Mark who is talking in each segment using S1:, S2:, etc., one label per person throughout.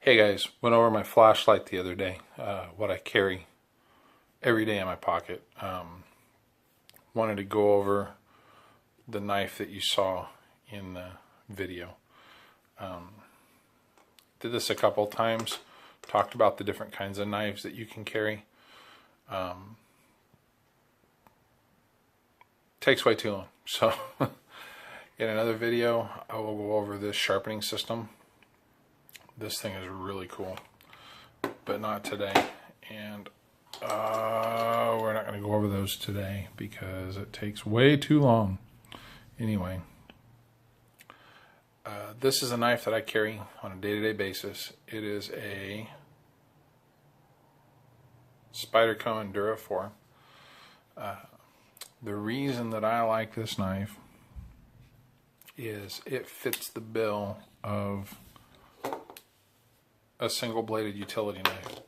S1: Hey guys, went over my flashlight the other day, what I carry every day in my pocket. Wanted to go over the knife that you saw in the video. Did this a couple times, talked about the different kinds of knives that you can carry. Takes way too long, so in another video I will go over this sharpening system. This thing is really cool, but not today, and we're not going to go over those today because it takes way too long. Anyway, this is a knife that I carry on a day-to-day basis. It is a Spyderco Endura 4. The reason that I like this knife is it fits the bill of a single bladed utility knife.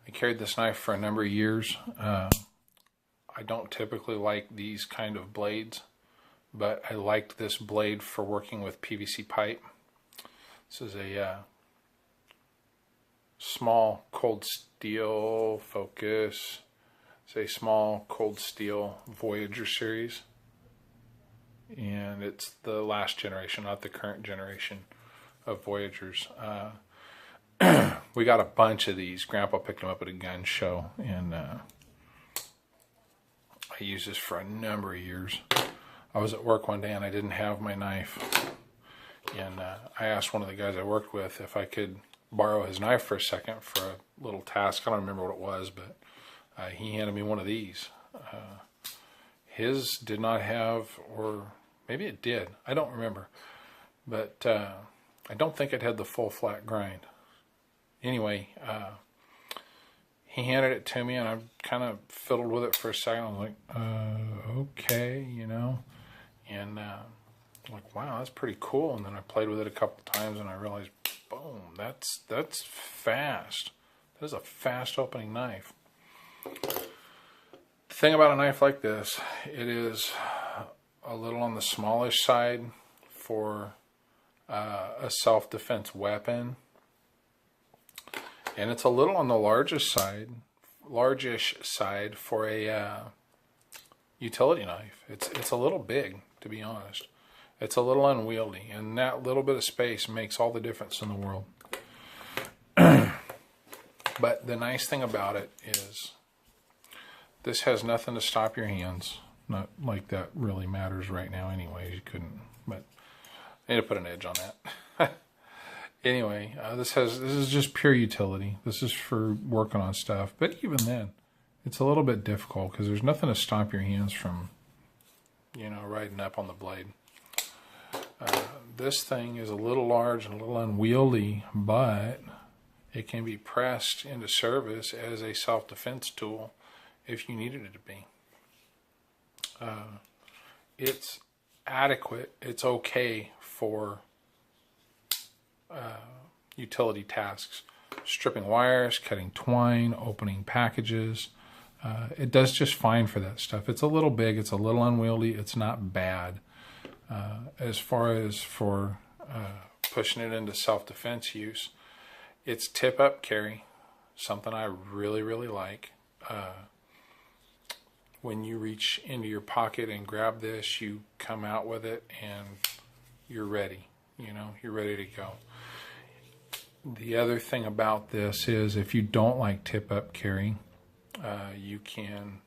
S1: I carried this knife for a number of years. I don't typically like these kind of blades, but I liked this blade for working with PVC pipe. This is a small cold steel Focus. It's a small cold steel Voyager series, and it's the last generation, not the current generation of Voyagers. We got a bunch of these. Grandpa picked them up at a gun show, and I used this for a number of years. I was at work one day and I didn't have my knife, and I asked one of the guys I worked with if I could borrow his knife for a second for a little task. I don't remember what it was, but he handed me one of these. His did not have, or maybe it did, I don't remember, but I don't think it had the full flat grind. Anyway, he handed it to me, and I kind of fiddled with it for a second. I was like, okay, you know, and I'm like, wow, that's pretty cool. And then I played with it a couple times, and I realized, boom, that's fast. That is a fast opening knife. The thing about a knife like this, it is a little on the smallish side for a self-defense weapon. And it's a little on the largish side for a utility knife. It's a little big, to be honest. It's a little unwieldy, and that little bit of space makes all the difference in the world. But the nice thing about it is this has nothing to stop your hands. Not like that really matters right now anyways. You couldn't, but I need to put an edge on that. Anyway, this is just pure utility. This is for working on stuff. But even then, it's a little bit difficult because there's nothing to stop your hands from, you know, riding up on the blade. This thing is a little large and a little unwieldy, but it can be pressed into service as a self-defense tool if you needed it to be. It's adequate. It's okay for utility tasks, stripping wires, cutting twine, opening packages. It does just fine for that stuff. It's a little big, it's a little unwieldy, it's not bad. As far as for pushing it into self-defense use, it's tip-up carry, something I really, really like. When you reach into your pocket and grab this, you come out with it and you're ready. You know, you're ready to go. The other thing about this is if you don't like tip-up carry, you can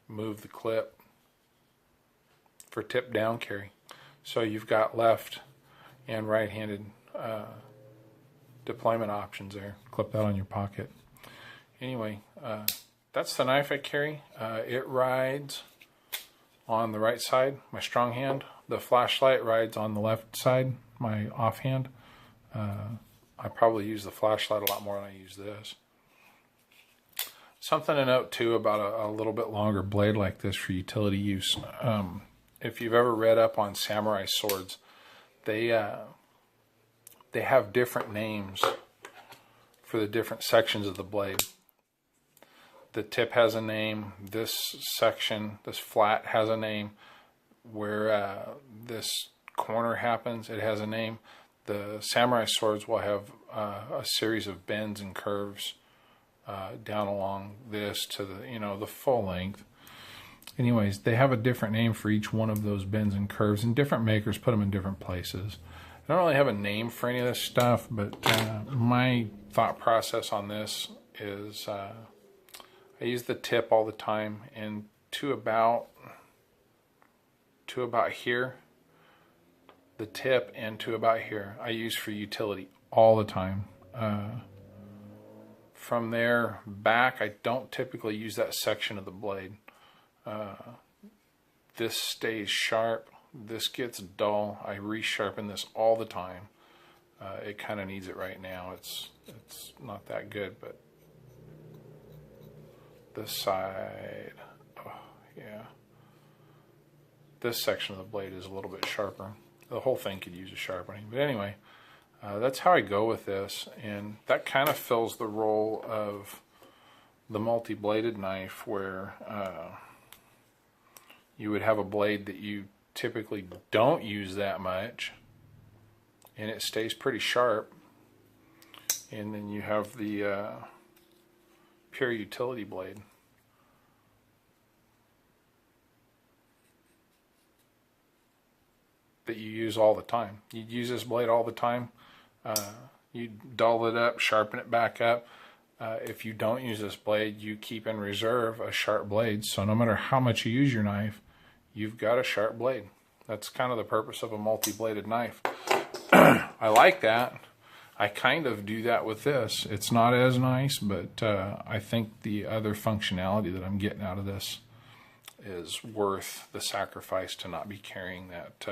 S1: move the clip for tip-down carry. So you've got left and right-handed deployment options there. Clip that on your pocket. Anyway, that's the knife I carry. It rides on the right side, my strong hand. The flashlight rides on the left side, my offhand. I probably use the flashlight a lot more than I use this. Something to note too about a little bit longer blade like this for utility use. If you've ever read up on samurai swords, they have different names for the different sections of the blade. The tip has a name. This section, this flat, has a name. Where this corner happens, it has a name. The samurai swords will have a series of bends and curves down along this to the, you know, the full length. Anyways, they have a different name for each one of those bends and curves, and different makers put them in different places. I don't really have a name for any of this stuff, but my thought process on this is I use the tip all the time, and to about here, the tip, and to about here I use for utility all the time. From there back, I don't typically use that section of the blade. This stays sharp. This gets dull. I resharpen this all the time. It kind of needs it right now. It's not that good, but this side, oh, yeah. This section of the blade is a little bit sharper. The whole thing could use a sharpening. But anyway, that's how I go with this, and that kind of fills the role of the multi-bladed knife, where you would have a blade that you typically don't use that much, and it stays pretty sharp, and then you have the pure utility blade. That you use all the time. You'd use this blade all the time. You dull it up, sharpen it back up. If you don't use this blade, you keep in reserve a sharp blade. So no matter how much you use your knife, you've got a sharp blade. That's kind of the purpose of a multi-bladed knife. I like that. I kind of do that with this. It's not as nice, but I think the other functionality that I'm getting out of this is worth the sacrifice to not be carrying that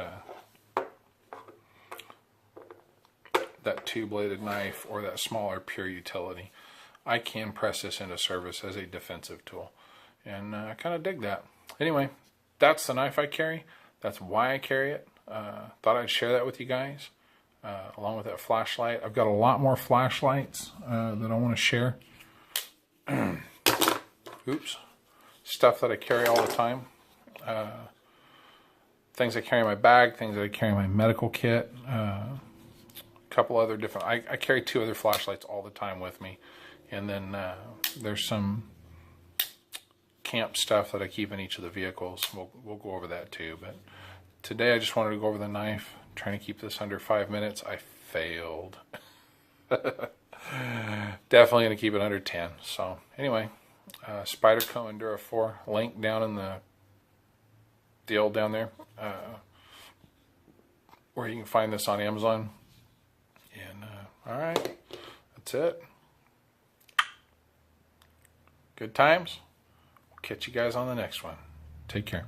S1: two-bladed knife or that smaller pure utility. I can press this into service as a defensive tool, and I kind of dig that. Anyway, that's the knife I carry. That's why I carry it. Thought I'd share that with you guys, along with that flashlight. I've got a lot more flashlights that I want to share. Oops. Stuff that I carry all the time. Things I carry in my bag, things that I carry in my medical kit. A couple other different... I carry 2 other flashlights all the time with me. And then there's some camp stuff that I keep in each of the vehicles. We'll go over that too. But today I just wanted to go over the knife. I'm trying to keep this under 5 minutes. I failed. Definitely going to keep it under 10. So anyway, Spyderco Endura 4. Link down in the deal down there. Where you can find this on Amazon. And alright, that's it. Good times. We'll catch you guys on the next one. Take care.